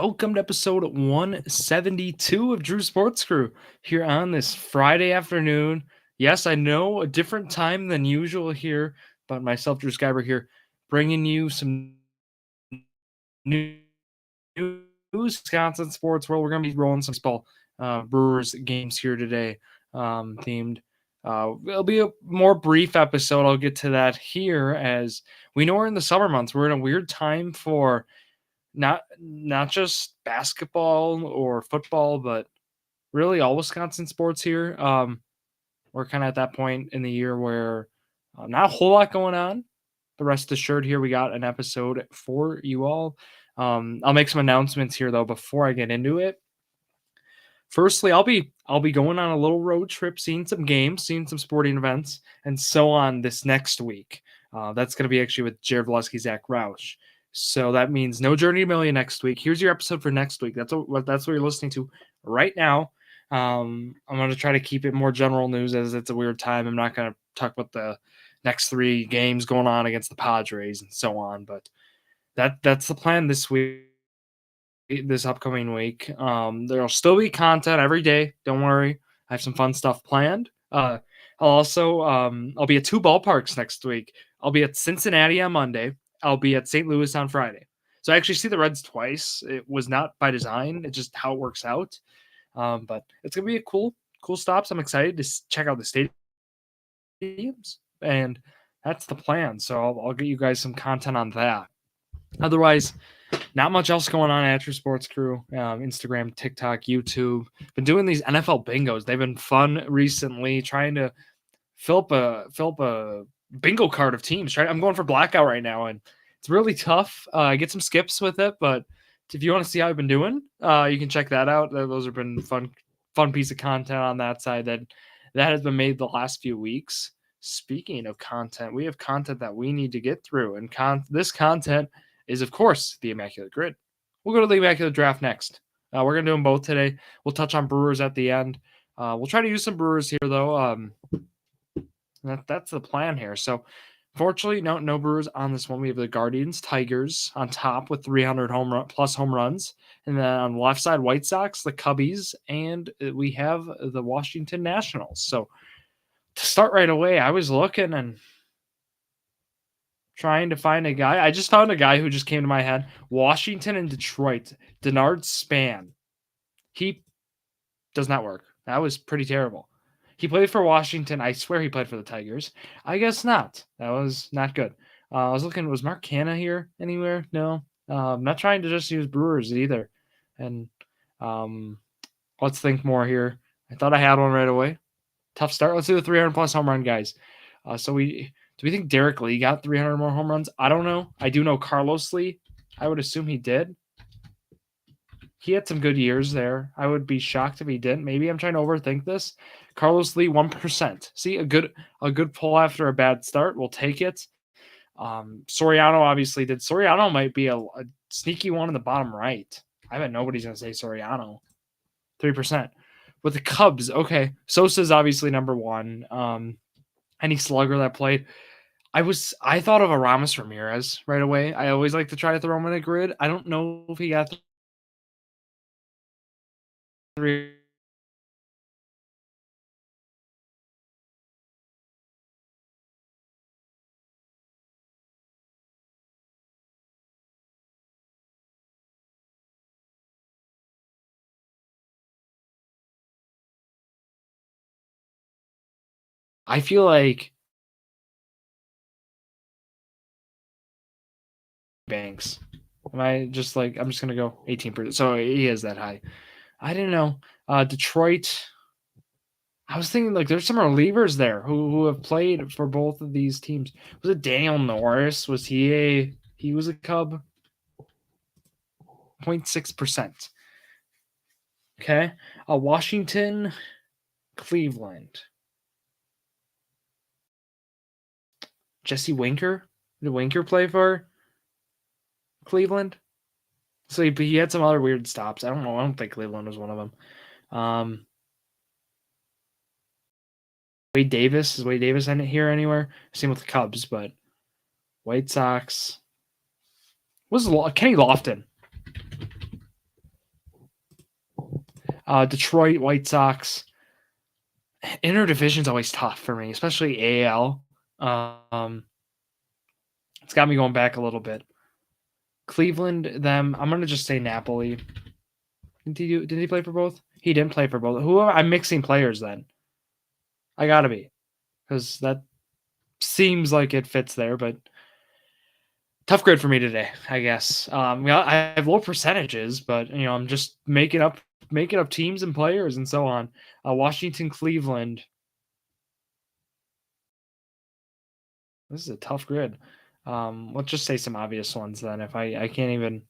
welcome to episode 172 of Drew Sports Crew here on this Friday afternoon. Yes, I know a different time than usual here, but myself, Drew Skyber here, bringing you some news, Wisconsin sports world. We're going to be rolling some baseball Brewers games here today themed. It'll be a more brief episode. I'll get to that here as we know we're in the summer months. We're in a weird time for not just basketball or football, but really all Wisconsin sports here. We're kind of at that point in the year where not a whole lot going on. The rest assured here, we got an episode for you all. I'll make some announcements here though before I get into it. Firstly, I'll be going on a little road trip, seeing some games, seeing some sporting events, and so on this next week. That's going to be actually with Jared Valesky, Zach Roush. So that means no Journey to Million next week. Here's your episode for next week. That's what you're listening to right now. I'm going to try to keep it more general news as it's a weird time. I'm not going to talk about the next three games going on against the Padres and so on, but that's the plan this week. This upcoming week. There'll still be content every day. Don't worry. I have some fun stuff planned. I'll also I'll be at two ballparks next week. I'll be at Cincinnati on Monday. I'll be at St. Louis on Friday. So I actually see the Reds twice. It was not by design. It's just how it works out. But it's gonna be a cool stops. I'm excited to check out the stadiums, and that's the plan. So I'll get you guys some content on that. Otherwise, not much else going on at your sports crew. Instagram, TikTok, YouTube. Been doing these NFL bingos. They've been fun recently. Trying to fill up a bingo card of teams. I'm going for blackout right now, and it's really tough. I get some skips with it, but if you want to see how I've been doing, you can check that out. Those have been fun piece of content on that side that has been made the last few weeks. Speaking of content, we have content that we need to get through, and this content is, of course, the Immaculate Grid. We'll go to the Immaculate Draft next. We're going to do them both today. We'll touch on Brewers at the end. We'll try to use some Brewers here, though. That's the plan here. So, fortunately, no Brewers on this one. We have the Guardians, Tigers on top with 300 plus home runs. And then on the left side, White Sox, the Cubbies, and we have the Washington Nationals. So, to start right away, I was looking and trying to find a guy. I just found a guy who just came to my head. Washington and Detroit. Denard Span. He does not work. That was pretty terrible. He played for Washington. I swear he played for the Tigers. I guess not. That was not good. I was looking. Was Mark Canha here anywhere? No. I'm not trying to just use Brewers either. And let's think more here. I thought I had one right away. Tough start. Let's do the 300 plus home run guys. Do we think Derek Lee got 300 more home runs? I don't know. I do know Carlos Lee. I would assume he did. He had some good years there. I would be shocked if he didn't. Maybe I'm trying to overthink this. Carlos Lee, 1%. See, a good pull after a bad start. We'll take it. Soriano obviously did. Soriano might be a sneaky one in the bottom right. I bet nobody's going to say Soriano. 3%. With the Cubs, okay. Sosa's obviously number one. Any slugger that played. I thought of Aramis Ramirez right away. I always like to try to throw him in a grid. I don't know if he got three. I feel like Banks. I'm just gonna go 18%. So he is that high. I didn't know. Detroit. I was thinking there's some relievers there who have played for both of these teams. Was it Daniel Norris? Was he was a Cub? 0.6%. Okay. Washington, Cleveland. Jesse Winker? Did Winker play for Cleveland? So he had some other weird stops. I don't know. I don't think Cleveland was one of them. Wade Davis. Is Wade Davis in it here anywhere? Same with the Cubs, but White Sox. Was Kenny Lofton. Detroit White Sox. Interdivision's always tough for me, especially AL. It's got me going back a little bit. Cleveland, them. I'm gonna just say Napoli. Did he play for both? He didn't play for both. I'm mixing players then. I gotta be, because that seems like it fits there, but tough grid for me today, I guess. I have low percentages, but I'm just making up teams and players and so on. Washington, Cleveland. This is a tough grid. Let's just say some obvious ones then. If I can't even.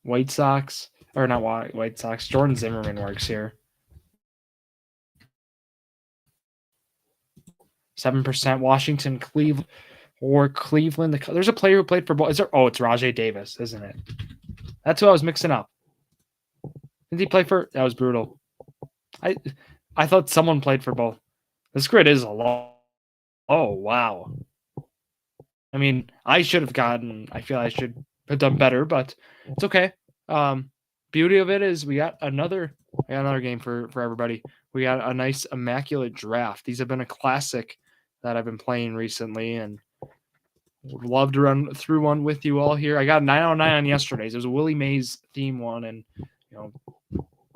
White Sox, or not White Sox. Jordan Zimmerman works here. 7%. Washington, Cleveland, or Cleveland. There's a player who played for both. Is there? Oh, it's Rajay Davis, isn't it? That's who I was mixing up. Did he play for? That was brutal. I thought someone played for both. This grid is a lot. Oh wow. I mean, I should have gotten. I feel I should have done better, but it's okay. Beauty of it is we got another game for everybody. We got a nice immaculate draft. These have been a classic that I've been playing recently, and would love to run through one with you all here. I got 9 out of 9 on yesterday's. It was a Willie Mays theme one, and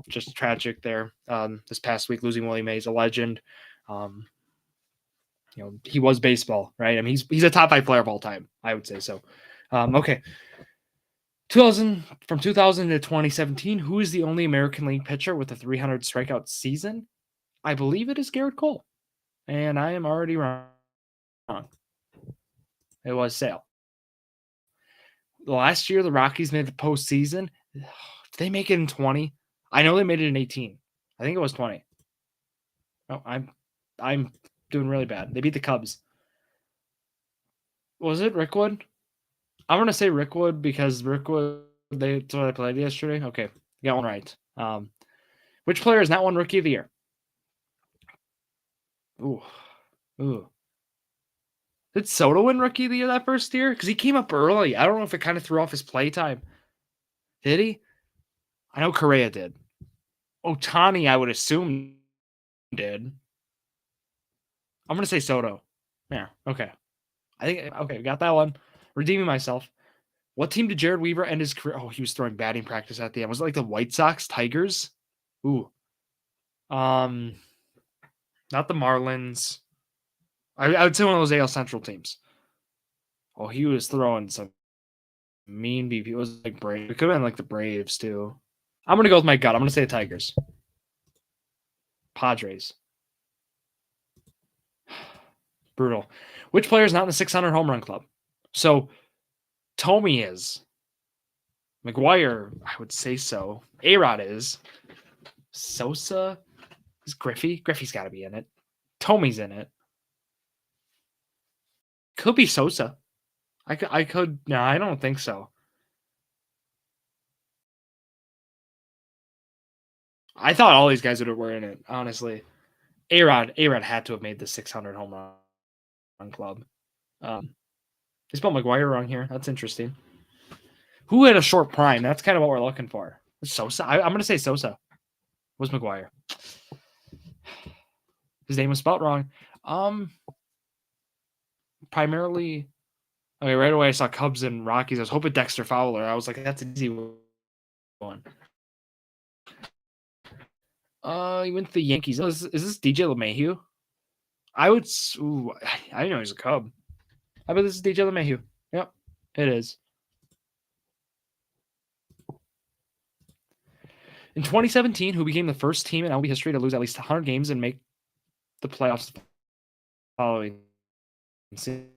just tragic there. This past week, losing Willie Mays, a legend. He was baseball, right? I mean, he's a top 5 player of all time. I would say so. Okay. 2000 to 2017, who is the only American League pitcher with a 300 strikeout season? I believe it is Garrett Cole, and I am already wrong. It was Sale. Last year, the Rockies made the postseason. Did they make it in 20? I know they made it in 18. I think it was 20. Oh, I'm doing really bad. They beat the Cubs. Was it Rickwood? I'm gonna say Rickwood because Rickwood. That's what I played yesterday. Okay, got one right. Which player has not won Rookie of the Year? Ooh. Did Soto win Rookie of the Year that first year? Because he came up early. I don't know if it kind of threw off his play time. Did he? I know Correa did. Ohtani, I would assume, did. I'm gonna say Soto. Yeah. Okay. Got that one. Redeeming myself. What team did Jared Weaver end his career? Oh, he was throwing batting practice at the end. Was it like the White Sox, Tigers? Ooh. Not the Marlins. I would say one of those AL Central teams. Oh, he was throwing some mean BP. It was like Braves. It could have been like the Braves too. I'm gonna go with my gut. I'm gonna say the Tigers. Padres. Brutal. Which player is not in the 600 home run club? So Tommy is. McGuire, I would say so. A-Rod is. Sosa is Griffey. Griffey's got to be in it. Tomy's in it. Could be Sosa. I could. No, I don't think so. I thought all these guys were in it, honestly. A-Rod had to have made the 600 home run club. They spelled McGuire wrong here. That's interesting. Who had a short prime? That's kind of what we're looking for. Sosa? I'm going to say Sosa. Was McGuire. His name was spelled wrong. Primarily, okay, right away I saw Cubs and Rockies. I was hoping Dexter Fowler. I was like, that's an easy one. He went to the Yankees. Oh, is this DJ LeMahieu? I would. Ooh, I didn't know he was a Cub. I bet this is DJ LeMahieu. Yep, it is. In 2017, who became the first team in MLB history to lose at least 100 games and make the playoffs following season?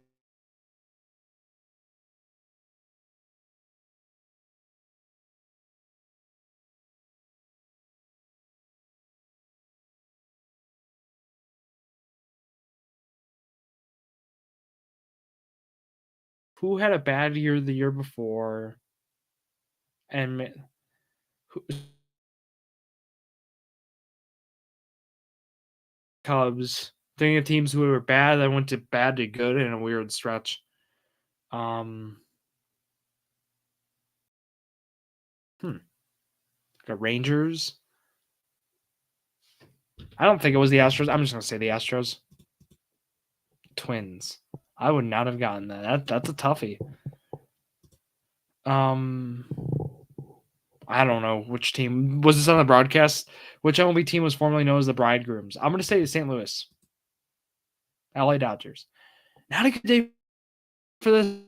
Who had a bad year the year before? And Cubs. Thinking of teams who were bad that went to bad to good in a weird stretch. The Rangers. I don't think it was the Astros. I'm just gonna say the Astros. Twins. I would not have gotten that. That's a toughie. I don't know which team was this on the broadcast. Which MLB team was formerly known as the Bridegrooms? I'm gonna say the St. Louis, LA Dodgers. Not a good day for this.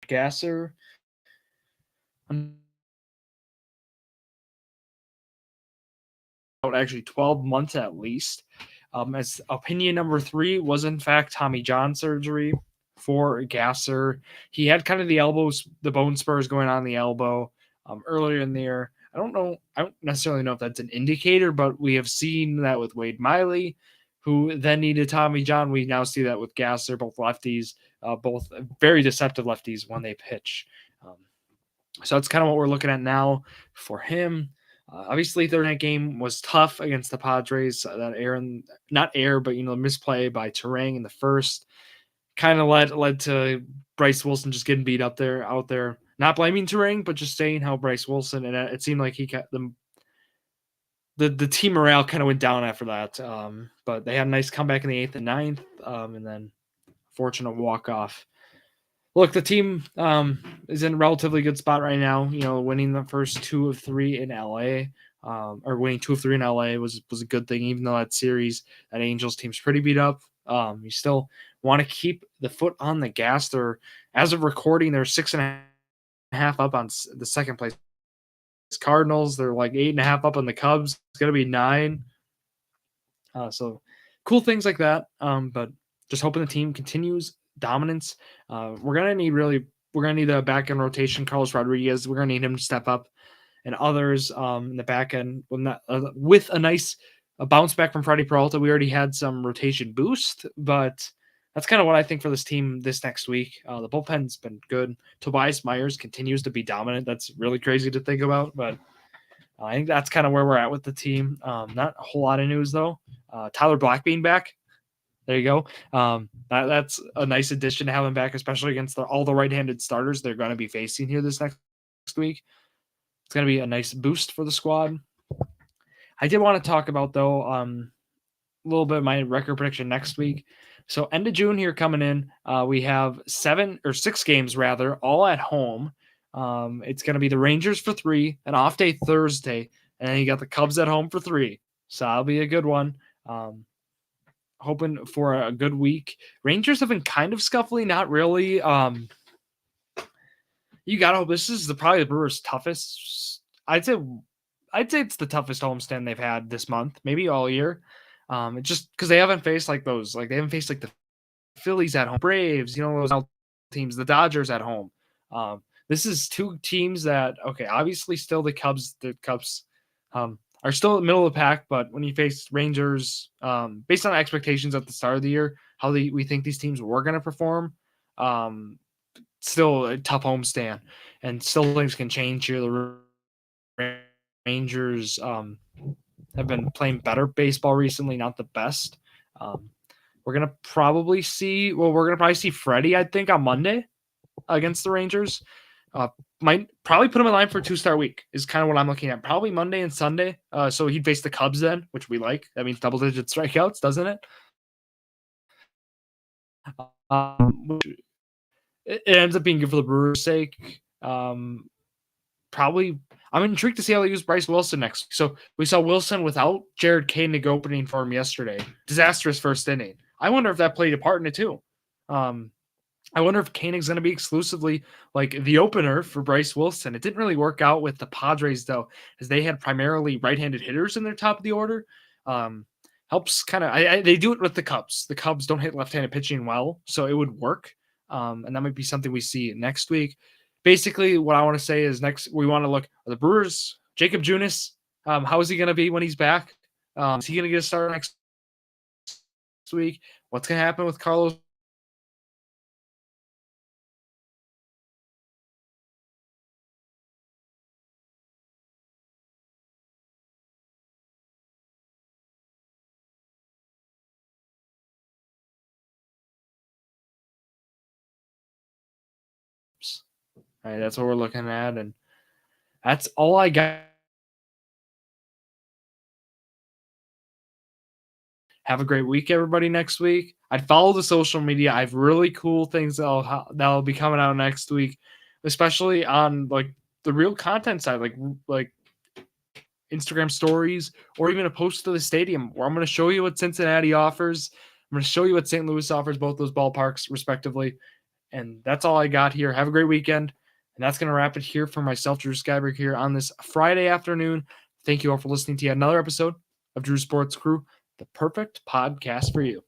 Gasser. Actually 12 months at least. As opinion number 3 was in fact Tommy John surgery for Gasser. He had kind of the bone spurs going on the elbow earlier in the year. I don't necessarily know if that's an indicator, but we have seen that with Wade Miley, who then needed Tommy John. We now see that with Gasser, both lefties, both very deceptive lefties when they pitch. So that's kind of what we're looking at now for him. Obviously, Thursday night game was tough against the Padres. Not air, but misplay by Terang in the first kind of led to Bryce Wilson just getting beat up out there. Not blaming Terang, but just saying how Bryce Wilson, and it seemed like he kept them. The team morale kind of went down after that. But they had a nice comeback in the 8th and 9th, and then fortunate walk off. Look, the team is in a relatively good spot right now. Winning the first 2 of 3 in LA, or winning 2 of 3 in LA was a good thing. Even though that Angels team's pretty beat up, you still want to keep the foot on the gas. They're, as of recording, they're 6.5 up on the second place Cardinals. They're like 8.5 up on the Cubs. It's gonna be 9. So cool things like that. But just hoping the team continues dominance. We're gonna need the back end rotation. Carlos Rodriguez, we're gonna need him to step up, and others in the back end with a bounce back from Freddie Peralta. We already had some rotation boost, but that's kind of what I think for this team this next week. The bullpen's been good. Tobias Myers continues to be dominant. That's really crazy to think about, but I think that's kind of where we're at with the team. Not a whole lot of news though. Tyler Blackbean back. There you go. That's a nice addition to have him back, especially against all the right-handed starters they're going to be facing here this next week. It's going to be a nice boost for the squad. I did want to talk about, though, a little bit of my record prediction next week. So end of June here coming in, we have 6 games, rather, all at home. It's going to be the Rangers for 3, an off day Thursday, and then you got the Cubs at home for 3. So that'll be a good one. Hoping for a good week. Rangers have been kind of scuffly, not really. You gotta hope this is probably the Brewers' toughest. I'd say it's the toughest homestand they've had this month, maybe all year. It's just because they haven't faced like those, like they haven't faced like the Phillies at home, Braves, those teams, the Dodgers at home. This is 2 teams that, okay, obviously still the Cubs are still in the middle of the pack, but when you face Rangers, based on expectations at the start of the year, how we think these teams were going to perform, still a tough homestand, and still things can change here. The Rangers have been playing better baseball recently, not the best. We're gonna probably see Freddie, I think, on Monday against the Rangers. Might probably put him in line for a 2-star week is kind of what I'm looking at. Probably Monday and Sunday. So he'd face the Cubs then, which we like. That means double-digit strikeouts, doesn't it? It ends up being good for the Brewers' sake. Probably, I'm intrigued to see how they use Bryce Wilson next week. So we saw Wilson without Jared Koenig opening for him yesterday. Disastrous first inning. I wonder if that played a part in it too. I wonder if Koenig's going to be exclusively like the opener for Bryce Wilson. It didn't really work out with the Padres though, as they had primarily right-handed hitters in their top of the order. Helps kind of. They do it with the Cubs. The Cubs don't hit left-handed pitching well, so it would work. And that might be something we see next week. Basically, what I want to say is next we want to look at the Brewers. Jacob Junis. How is he going to be when he's back? Is he going to get a start next week. What's going to happen with Carlos? All right, that's what we're looking at, and that's all I got. Have a great week, everybody. Next week, I'd follow the social media. I have really cool things that'll be coming out next week, especially on like the real content side, like Instagram stories or even a post to the stadium where I'm going to show you what Cincinnati offers. I'm going to show you what St. Louis offers, both those ballparks respectively. And that's all I got here. Have a great weekend. And that's going to wrap it here for myself, Drew Skyberg, here on this Friday afternoon. Thank you all for listening to yet another episode of Drew Sports Crew, the perfect podcast for you.